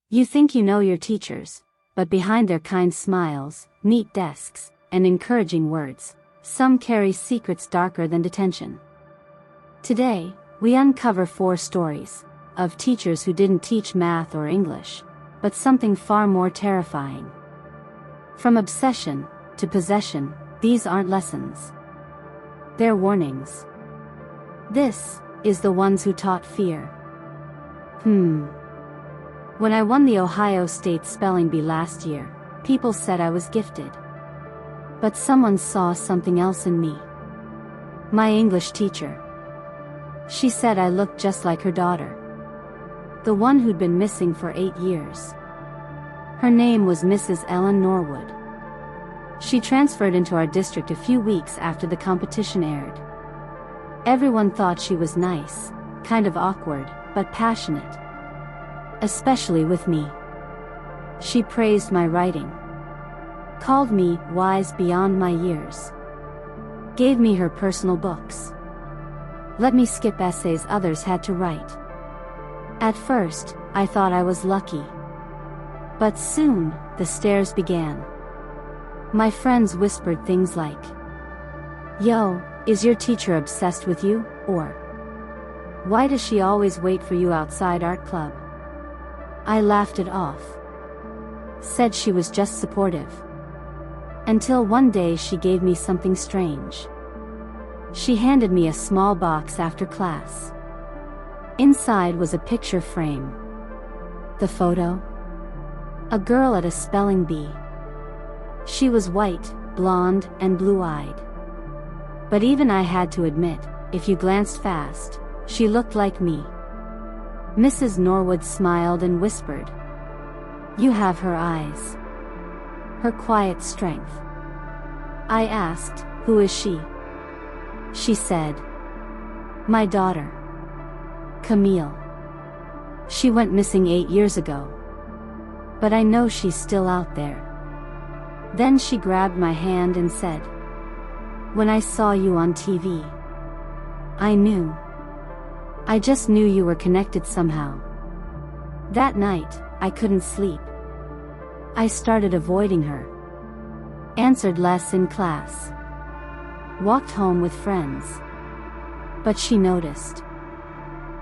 You think you know your teachers, but behind their kind smiles, neat desks, and encouraging words, some carry secrets darker than detention. Today, we uncover 4 stories of teachers who didn't teach math or English, but something far more terrifying. From obsession to possession, these aren't lessons. They're warnings. This is the ones who taught fear. When I won the Ohio State Spelling Bee last year, people said I was gifted. But someone saw something else in me. My English teacher. She said I looked just like her daughter. The one who'd been missing for 8 years. Her name was Mrs. Ellen Norwood. She transferred into our district a few weeks after the competition aired. Everyone thought she was nice, kind of awkward, but passionate. Especially with me. She praised my writing. Called me wise beyond my years. Gave me her personal books. Let me skip essays others had to write. At first, I thought I was lucky. But soon, the stares began. My friends whispered things like, "Yo, is your teacher obsessed with you?" Or, "Why does she always wait for you outside art club?" I laughed it off. Said she was just supportive. Until one day she gave me something strange. She handed me a small box after class. Inside was a picture frame. The photo? A girl at a spelling bee. She was white, blonde, and blue-eyed. But even I had to admit, if you glanced fast, she looked like me. Mrs. Norwood smiled and whispered, "You have her eyes. Her quiet strength." I asked, "Who is she?" She said, "My daughter. Camille. She went missing 8 years ago. But I know she's still out there." Then she grabbed my hand and said, "When I saw you on TV, I knew. I just knew you were connected somehow." That night, I couldn't sleep. I started avoiding her. Answered less in class. Walked home with friends. But she noticed.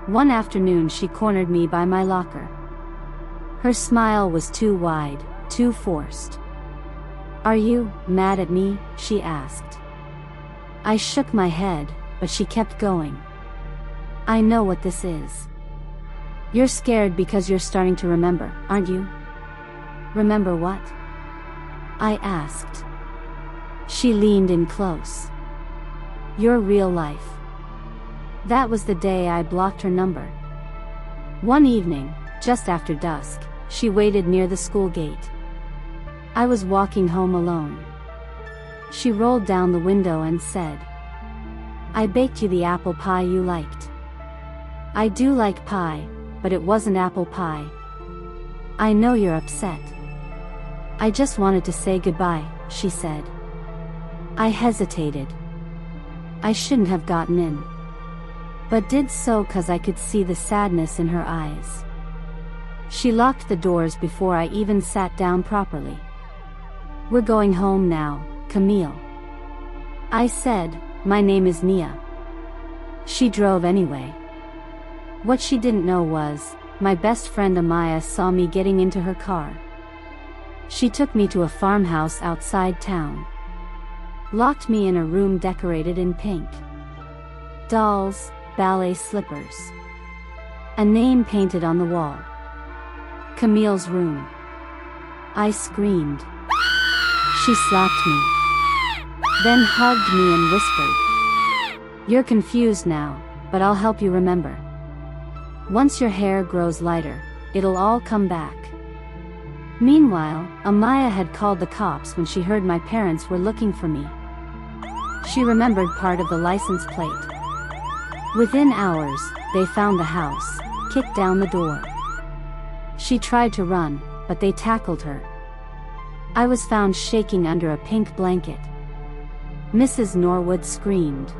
One afternoon she cornered me by my locker. Her smile was too wide, too forced. "Are you mad at me?" she asked. I shook my head, but she kept going. "I know what this is. You're scared because you're starting to remember, aren't you?" "Remember what?" I asked. She leaned in close. "Your real life." That was the day I blocked her number. One evening, just after dusk, she waited near the school gate. I was walking home alone. She rolled down the window and said, "I baked you the apple pie you liked." I do like pie, but it wasn't apple pie. "I know you're upset. I just wanted to say goodbye," she said. I hesitated. I shouldn't have gotten in. But did so 'cause I could see the sadness in her eyes. She locked the doors before I even sat down properly. "We're going home now, Camille." I said, "My name is Nia." She drove anyway. What she didn't know was, my best friend Amaya saw me getting into her car. She took me to a farmhouse outside town. Locked me in a room decorated in pink. Dolls, ballet slippers. A name painted on the wall. Camille's room. I screamed. She slapped me. Then hugged me and whispered, "You're confused now, but I'll help you remember. Once your hair grows lighter, it'll all come back." Meanwhile, Amaya had called the cops when she heard my parents were looking for me. She remembered part of the license plate. Within hours, they found the house, kicked down the door. She tried to run, but they tackled her. I was found shaking under a pink blanket. Mrs. Norwood screamed.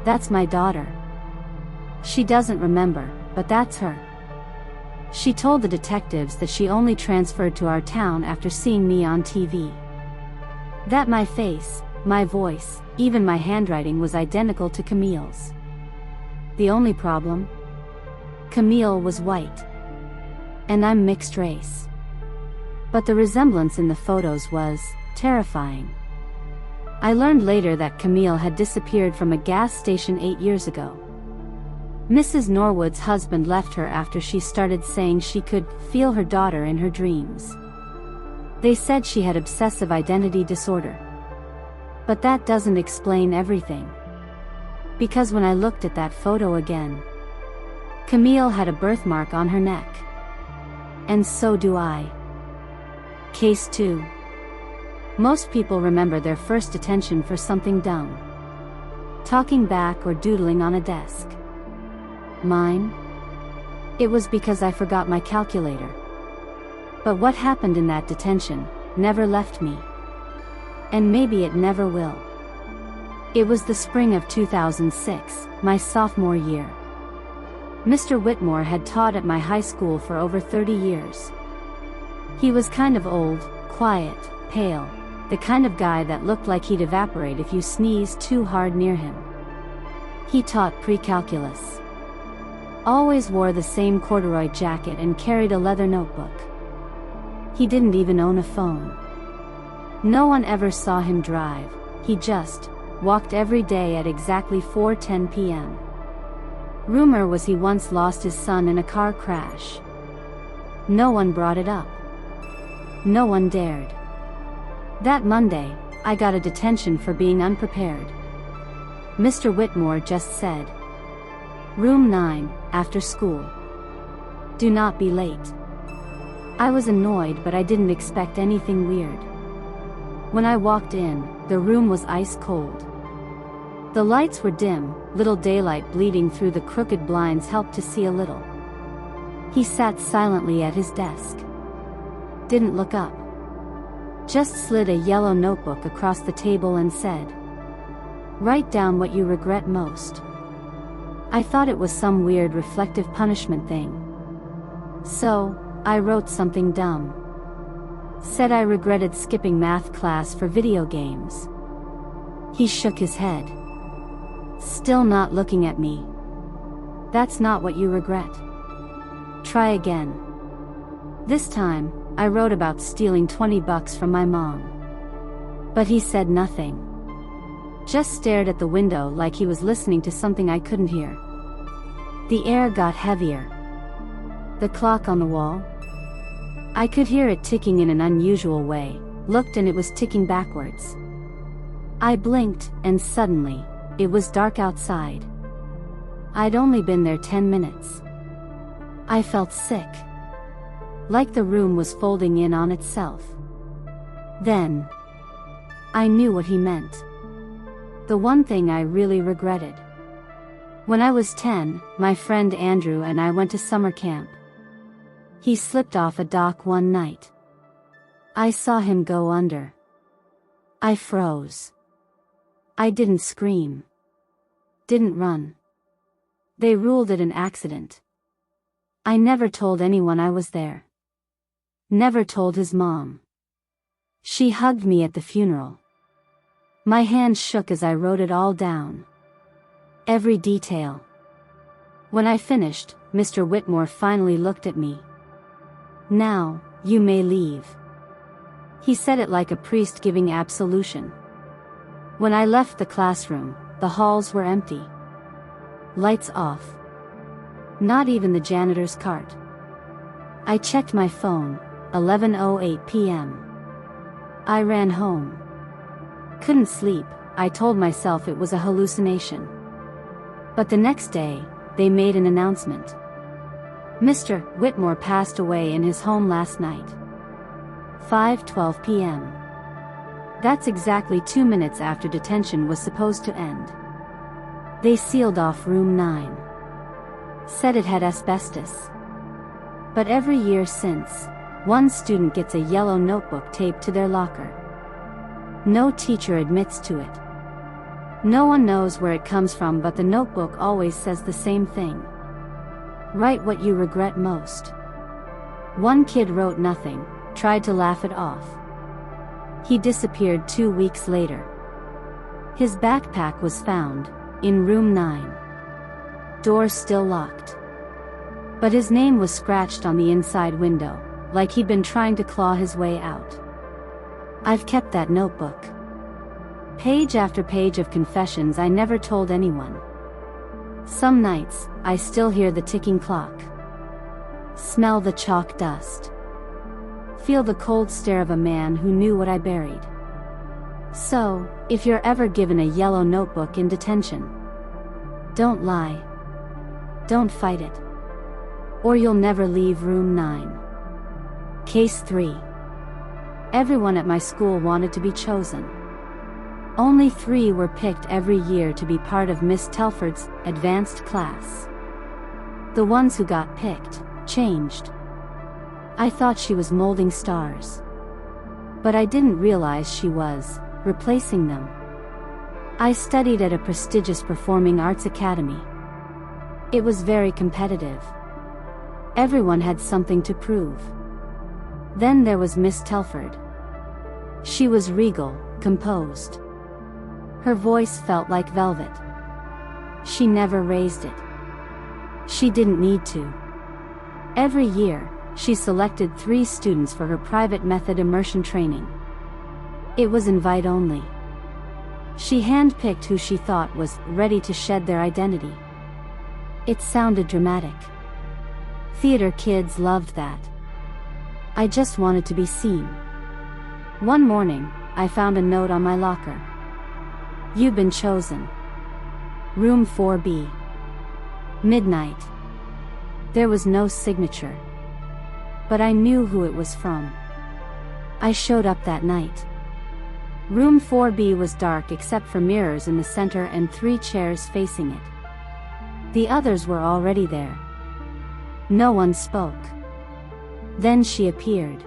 "That's my daughter. She doesn't remember, but that's her." She told the detectives that she only transferred to our town after seeing me on TV. That my face, my voice, even my handwriting was identical to Camille's. The only problem? Camille was white. And I'm mixed race. But the resemblance in the photos was terrifying. I learned later that Camille had disappeared from a gas station 8 years ago. Mrs. Norwood's husband left her after she started saying she could feel her daughter in her dreams. They said she had obsessive identity disorder. But that doesn't explain everything. Because when I looked at that photo again, Camille had a birthmark on her neck. And so do I. Case 2. Most people remember their first detention for something dumb. Talking back or doodling on a desk. Mine? It was because I forgot my calculator. But what happened in that detention never left me. And maybe it never will. It was the spring of 2006, my sophomore year. Mr. Whitmore had taught at my high school for over 30 years. He was kind of old, quiet, pale, the kind of guy that looked like he'd evaporate if you sneezed too hard near him. He taught pre-calculus. Always wore the same corduroy jacket and carried a leather notebook. He didn't even own a phone. No one ever saw him drive, he just walked every day at exactly 4:10 p.m. Rumor was he once lost his son in a car crash. No one brought it up. No one dared. That Monday, I got a detention for being unprepared. Mr. Whitmore just said, "Room 9, after school. Do not be late." I was annoyed, but I didn't expect anything weird. When I walked in, the room was ice cold. The lights were dim, little daylight bleeding through the crooked blinds helped to see a little. He sat silently at his desk. Didn't look up. Just slid a yellow notebook across the table and said, "Write down what you regret most." I thought it was some weird reflective punishment thing. So, I wrote something dumb. Said I regretted skipping math class for video games. He shook his head. Still not looking at me. "That's not what you regret. Try again." This time, I wrote about stealing $20 from my mom. But he said nothing. Just stared at the window like he was listening to something I couldn't hear. The air got heavier. The clock on the wall? I could hear it ticking in an unusual way, looked and it was ticking backwards. I blinked, and suddenly, it was dark outside. I'd only been there 10 minutes. I felt sick. Like the room was folding in on itself. Then, I knew what he meant. The one thing I really regretted. When I was 10, my friend Andrew and I went to summer camp. He slipped off a dock one night. I saw him go under. I froze. I didn't scream. Didn't run. They ruled it an accident. I never told anyone I was there. Never told his mom. She hugged me at the funeral. My hand shook as I wrote it all down. Every detail. When I finished, Mr. Whitmore finally looked at me. "Now, you may leave." He said it like a priest giving absolution. When I left the classroom, the halls were empty. Lights off. Not even the janitor's cart. I checked my phone, 11:08 p.m. I ran home. Couldn't sleep, I told myself it was a hallucination. But the next day, they made an announcement. Mr. Whitmore passed away in his home last night. 5:12 p.m. That's exactly 2 minutes after detention was supposed to end. They sealed off room 9. Said it had asbestos. But every year since, one student gets a yellow notebook taped to their locker. No teacher admits to it. No one knows where it comes from, but the notebook always says the same thing. Write what you regret most. One kid wrote nothing, tried to laugh it off. He disappeared 2 weeks later. His backpack was found, in room 9. Doors still locked. But his name was scratched on the inside window, like he'd been trying to claw his way out. I've kept that notebook. Page after page of confessions I never told anyone. Some nights, I still hear the ticking clock. Smell the chalk dust. Feel the cold stare of a man who knew what I buried. So, if you're ever given a yellow notebook in detention, don't lie. Don't fight it. Or you'll never leave room 9. Case 3. Everyone at my school wanted to be chosen. Only 3 were picked every year to be part of Miss Telford's advanced class. The ones who got picked changed. I thought she was molding stars. But I didn't realize she was replacing them. I studied at a prestigious performing arts academy. It was very competitive. Everyone had something to prove. Then there was Miss Telford. She was regal, composed. Her voice felt like velvet. She never raised it. She didn't need to. Every year, she selected 3 students for her private method immersion training. It was invite only. She handpicked who she thought was ready to shed their identity. It sounded dramatic. Theater kids loved that. I just wanted to be seen. One morning, I found a note on my locker. You've been chosen. Room 4B. Midnight. There was no signature. But I knew who it was from. I showed up that night. Room 4B was dark except for mirrors in the center and 3 chairs facing it. The others were already there. No one spoke. Then she appeared.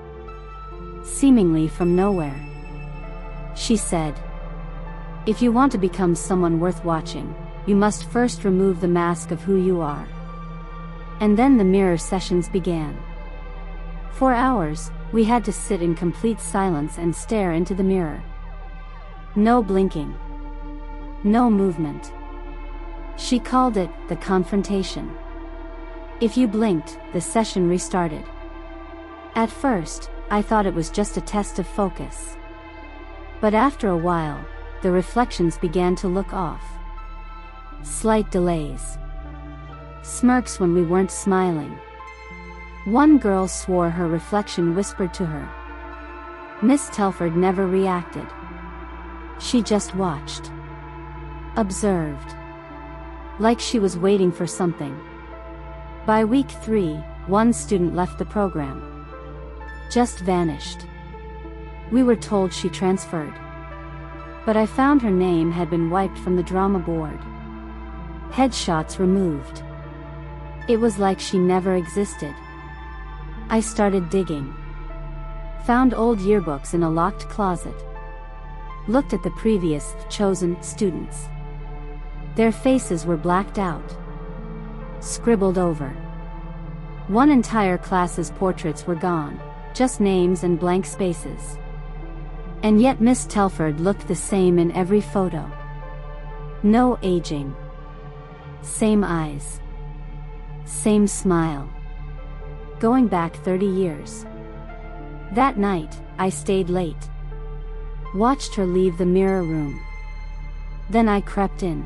Seemingly from nowhere. She said, "If you want to become someone worth watching, you must first remove the mask of who you are." And then the mirror sessions began. For hours, we had to sit in complete silence and stare into the mirror. No blinking. No movement. She called it the confrontation. If you blinked, the session restarted. At first, I thought it was just a test of focus. But after a while, the reflections began to look off. Slight delays. Smirks when we weren't smiling. One girl swore her reflection whispered to her. Miss Telford never reacted. She just watched. Observed. Like she was waiting for something. By week 3, one student left the program. Just vanished. We were told she transferred. But I found her name had been wiped from the drama board. Headshots removed. It was like she never existed. I started digging. Found old yearbooks in a locked closet. Looked at the previous chosen students. Their faces were blacked out. Scribbled over. One entire class's portraits were gone, just names and blank spaces. And yet Miss Telford looked the same in every photo. No aging. Same eyes. Same smile. Going back 30 years. That night, I stayed late. Watched her leave the mirror room. Then I crept in.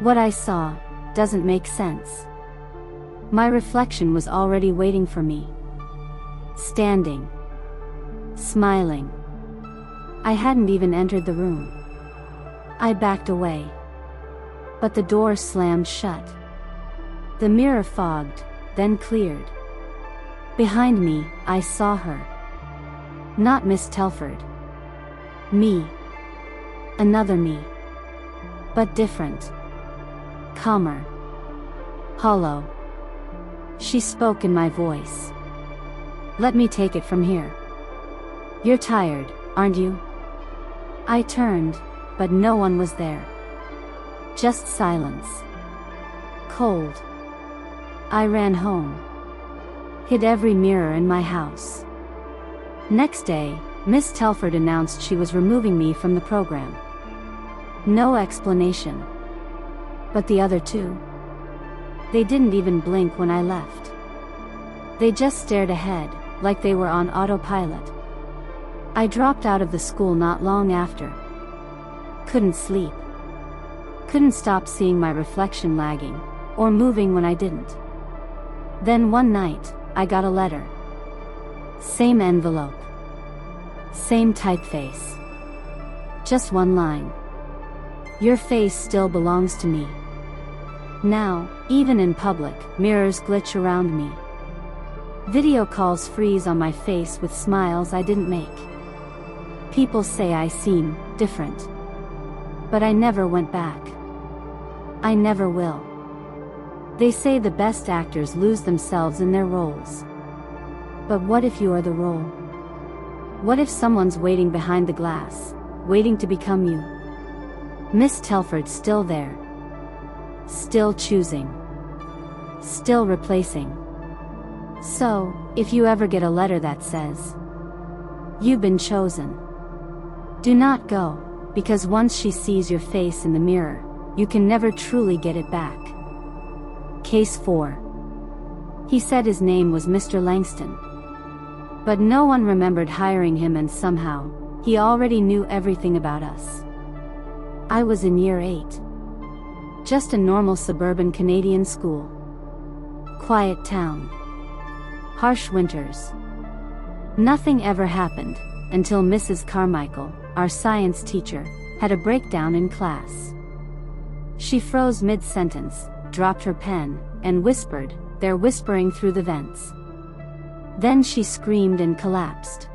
What I saw doesn't make sense. My reflection was already waiting for me. Standing. Smiling. I hadn't even entered the room. I backed away. But the door slammed shut. The mirror fogged, then cleared. Behind me, I saw her. Not Miss Telford. Me. Another me. But different. Calmer. Hollow. She spoke in my voice. Let me take it from here. You're tired, aren't you? I turned, but no one was there. Just silence. Cold. I ran home. hid every mirror in my house. Next day, Miss Telford announced she was removing me from the program. No explanation. But the other two? They didn't even blink when I left. They just stared ahead, like they were on autopilot. I dropped out of the school not long after. Couldn't sleep. Couldn't stop seeing my reflection lagging, or moving when I didn't. Then one night, I got a letter. Same envelope. Same typeface. Just one line. Your face still belongs to me. Now, even in public, mirrors glitch around me. Video calls freeze on my face with smiles I didn't make. People say I seem different. But I never went back. I never will. They say the best actors lose themselves in their roles. But what if you are the role? What if someone's waiting behind the glass, waiting to become you? Miss Telford's still there. Still choosing. Still replacing. So, if you ever get a letter that says, "You've been chosen," do not go, because once she sees your face in the mirror, you can never truly get it back. Case 4. He said his name was Mr. Langston. But no one remembered hiring him, and somehow, he already knew everything about us. I was in year 8. Just a normal suburban Canadian school. Quiet town. Harsh winters. Nothing ever happened, until Mrs. Carmichael, our science teacher, had a breakdown in class. She froze mid-sentence, dropped her pen, and whispered, "They're whispering through the vents." Then she screamed and collapsed.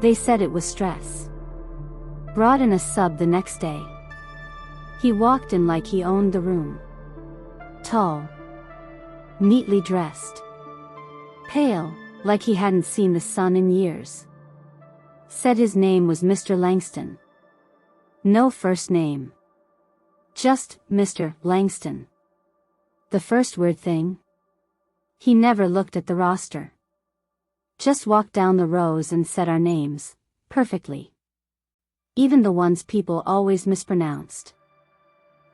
They said it was stress. Brought in a sub the next day. He walked in like he owned the room. Tall. Neatly dressed. Pale, like he hadn't seen the sun in years. Said his name was Mr. Langston. No first name. Just Mr. Langston. The first weird thing? He never looked at the roster. Just walked down the rows and said our names, perfectly. Even the ones people always mispronounced.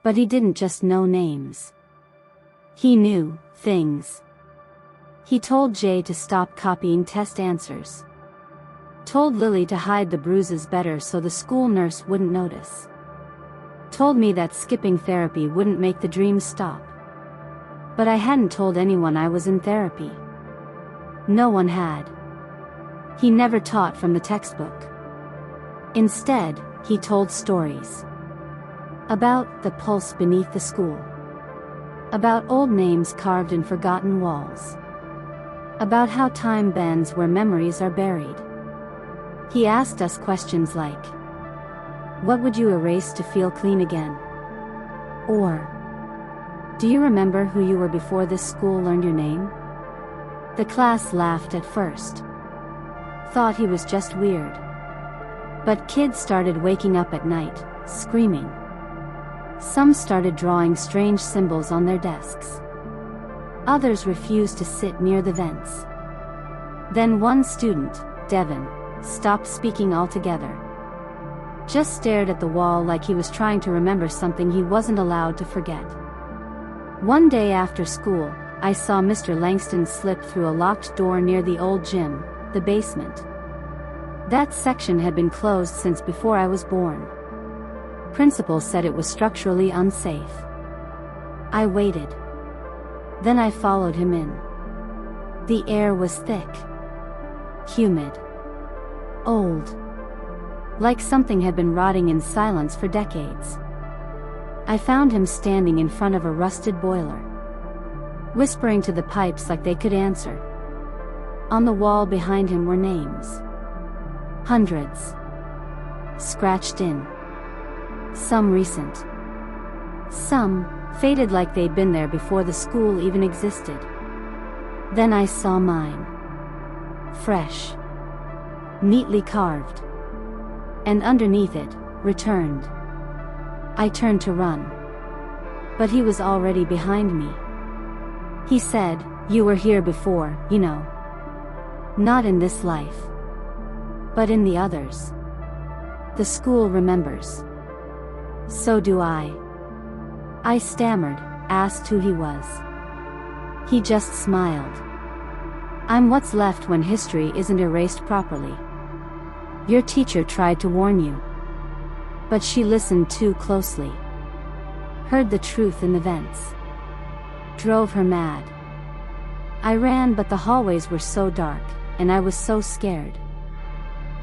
But he didn't just know names. He knew things. He told Jay to stop copying test answers. Told Lily to hide the bruises better so the school nurse wouldn't notice. Told me that skipping therapy wouldn't make the dreams stop. But I hadn't told anyone I was in therapy. No one had. He never taught from the textbook. Instead, he told stories. About the pulse beneath the school. About old names carved in forgotten walls. About how time bends where memories are buried. He asked us questions like, "What would you erase to feel clean again?" Or, "Do you remember who you were before this school learned your name?" The class laughed at first. Thought he was just weird. But kids started waking up at night, screaming. Some started drawing strange symbols on their desks. Others refused to sit near the vents. Then one student, Devin, stopped speaking altogether. Just stared at the wall like he was trying to remember something he wasn't allowed to forget. One day after school, I saw Mr. Langston slip through a locked door near the old gym, the basement. That section had been closed since before I was born. Principal said it was structurally unsafe. I waited. Then I followed him in. The air was thick. Humid. Old. Like something had been rotting in silence for decades. I found him standing in front of a rusted boiler. Whispering to the pipes like they could answer. On the wall behind him were names. Hundreds. Scratched in. Some recent. Some faded like they'd been there before the school even existed. Then I saw mine. Fresh. Neatly carved. And underneath it, returned. I turned to run. But he was already behind me. He said, You were here before, you know. Not in this life. But in the others. The school remembers. So do I. I stammered, asked who he was. He just smiled. I'm what's left when history isn't erased properly. Your teacher tried to warn you. But she listened too closely. Heard the truth in the vents. Drove her mad. I ran, but the hallways were so dark, and I was so scared.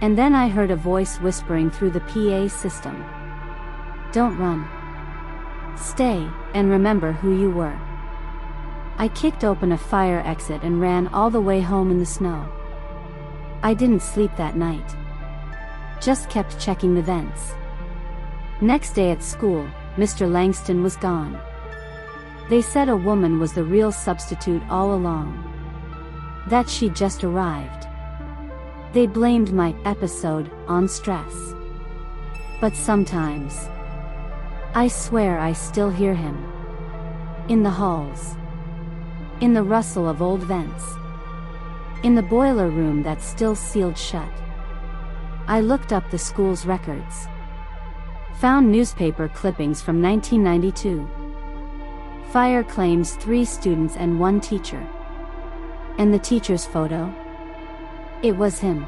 And then I heard a voice whispering through the PA system. Don't run. Stay, and remember who you were. I kicked open a fire exit and ran all the way home in the snow. I didn't sleep that night. Just kept checking the vents. Next day at school, Mr. Langston was gone. They said a woman was the real substitute all along. That she'd just arrived. They blamed my episode on stress. But sometimes, I swear I still hear him. In the halls. In the rustle of old vents. In the boiler room that's still sealed shut. I looked up the school's records. Found newspaper clippings from 1992. Fire claims 3 students and 1 teacher. And the teacher's photo? It was him.